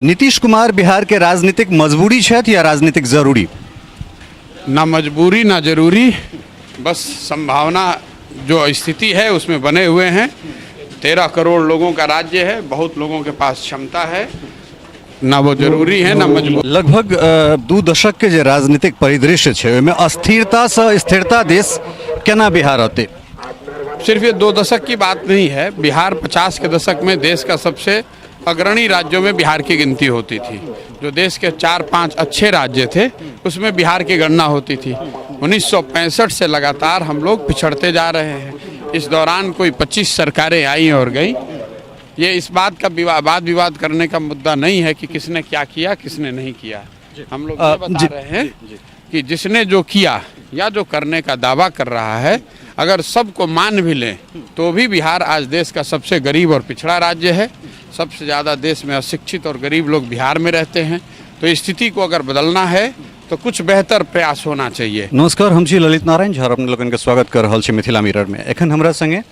नीतीश कुमार बिहार के राजनीतिक मजबूरी छथि या राजनीतिक जरूरी? ना मजबूरी ना जरूरी, बस संभावना जो स्थिति है उसमें बने हुए हैं। 13 करोड़ लोगों का राज्य है, बहुत लोगों के पास क्षमता है, ना वो जरूरी है ना मजबूरी। लगभग 2 दशक के जे राजनीतिक परिदृश्य है ओहिमे अस्थिरता से स्थिरता देश केना बिहार रहते? सिर्फ ये 2 दशक की बात नहीं है। बिहार 50 के दशक में देश का सबसे अग्रणी राज्यों में बिहार की गिनती होती थी। जो देश के 4-5 अच्छे राज्य थे उसमें बिहार की गणना होती थी। 1965 से लगातार हम लोग पिछड़ते जा रहे हैं। इस दौरान कोई 25 सरकारें आई और गई। ये इस बात का वाद विवाद करने का मुद्दा नहीं है कि किसने क्या किया किसने नहीं किया। हम लोग ये बता रहे हैं कि जिसने जो किया या जो करने का दावा कर रहा है, अगर सबको मान भी लें तो भी बिहार आज देश का सबसे गरीब और पिछड़ा राज्य है। सबसे ज़्यादा देश में अशिक्षित और गरीब लोग बिहार में रहते हैं। तो इस स्थिति को अगर बदलना है तो कुछ बेहतर प्रयास होना चाहिए। नमस्कार, हम छी ललित नारायण झा, अपने लोगन के स्वागत कर रहल छी मिथिला मिरर में। एखन हमरा संगे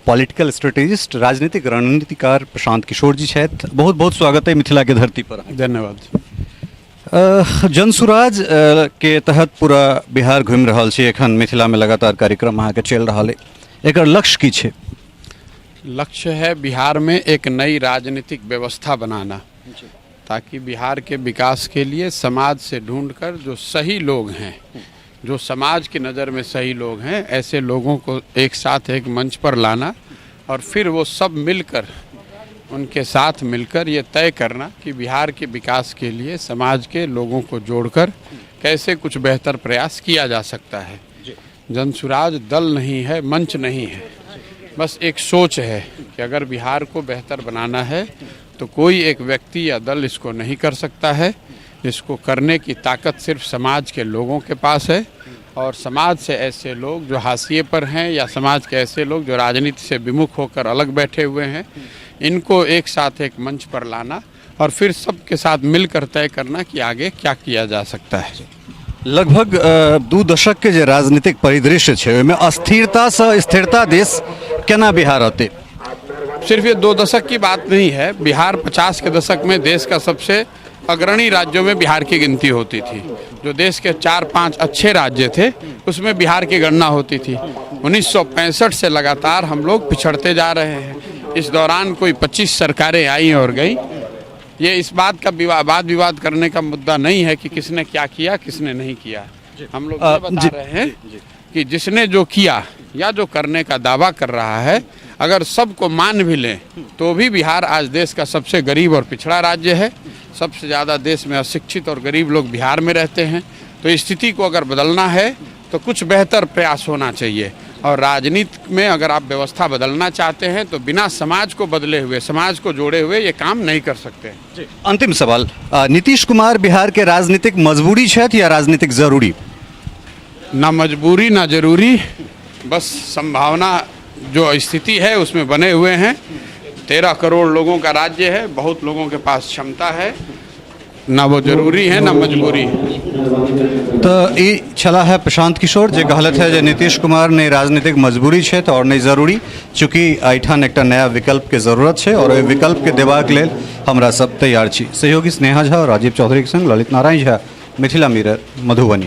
पॉलिटिकल स्ट्रेटेजिस्ट, राजनीतिक रणनीतिकार प्रशांत किशोर जी छथि। बहुत बहुत स्वागत है मिथिला के धरती पर। धन्यवाद। जनसुराज के तहत पूरा बिहार घूमि रहल छी। एखन मिथिला में लगातार कार्यक्रम अहाँके चलि रहल है। एकर लक्ष्य की छै? लक्ष्य है बिहार में एक नई राजनीतिक व्यवस्था बनाना, ताकि बिहार के विकास के लिए समाज से ढूंढकर जो सही लोग हैं, जो समाज की नज़र में सही लोग हैं, ऐसे लोगों को एक साथ एक मंच पर लाना और फिर वो सब मिलकर, उनके साथ मिलकर ये तय करना कि बिहार के विकास के लिए समाज के लोगों को जोड़कर कैसे कुछ बेहतर प्रयास किया जा सकता है। जनसुराज दल नहीं है, मंच नहीं है, बस एक सोच है कि अगर बिहार को बेहतर बनाना है तो कोई एक व्यक्ति या दल इसको नहीं कर सकता है। इसको करने की ताकत सिर्फ समाज के लोगों के पास है, और समाज से ऐसे लोग जो हाशिए पर हैं या समाज के ऐसे लोग जो राजनीति से विमुख होकर अलग बैठे हुए हैं, इनको एक साथ एक मंच पर लाना और फिर सबके साथ मिलकर तय करना कि आगे क्या किया जा सकता है। लगभग 2 दशक के जे राजनीतिक परिदृश्य है ओहिमे अस्थिरता से स्थिरता देश केना बिहार रहते? सिर्फ ये 2 दशक की बात नहीं है। बिहार 50 के दशक में देश का सबसे अग्रणी राज्यों में बिहार की गिनती होती थी। जो देश के 4-5 अच्छे राज्य थे उसमें बिहार की गणना होती थी। 1965 से लगातार हम लोग पिछड़ते जा रहे हैं। इस दौरान कोई 25 सरकारें आई और गई। ये इस बात का वाद विवाद करने का मुद्दा नहीं है कि किसने क्या किया किसने नहीं किया। हम लोग ये बता रहे हैं कि जिसने जो किया या जो करने का दावा कर रहा है, अगर सबको मान भी लें तो भी बिहार आज देश का सबसे गरीब और पिछड़ा राज्य है। सबसे ज़्यादा देश में अशिक्षित और गरीब लोग बिहार में रहते हैं। तो इस स्थिति को अगर बदलना है तो कुछ बेहतर प्रयास होना चाहिए। और राजनीति में अगर आप व्यवस्था बदलना चाहते हैं तो बिना समाज को बदले हुए, समाज को जोड़े हुए ये काम नहीं कर सकते। अंतिम सवाल, नीतीश कुमार बिहार के राजनीतिक मजबूरी छथि या राजनीतिक जरूरी? ना मजबूरी ना जरूरी, बस संभावना जो स्थिति है उसमें बने हुए हैं। 13 करोड़ लोगों का राज्य है, बहुत लोगों के पास क्षमता है, ना वो जरूरी है ना मजबूरी। तो ये छला है प्रशांत किशोर जे कहलत है जे नीतीश कुमार ने राजनीतिक मजबूरी है और नहीं जरूरी, चूँकि एठान एक नया विकल्प के जरूरत है और विकल्प के देबाक लेल हमरा सब तैयार छी। सहयोगी स्नेहा झा और राजीव चौधरी के संग ललित नारायण झा, मिथिला मिरर, मधुबनी।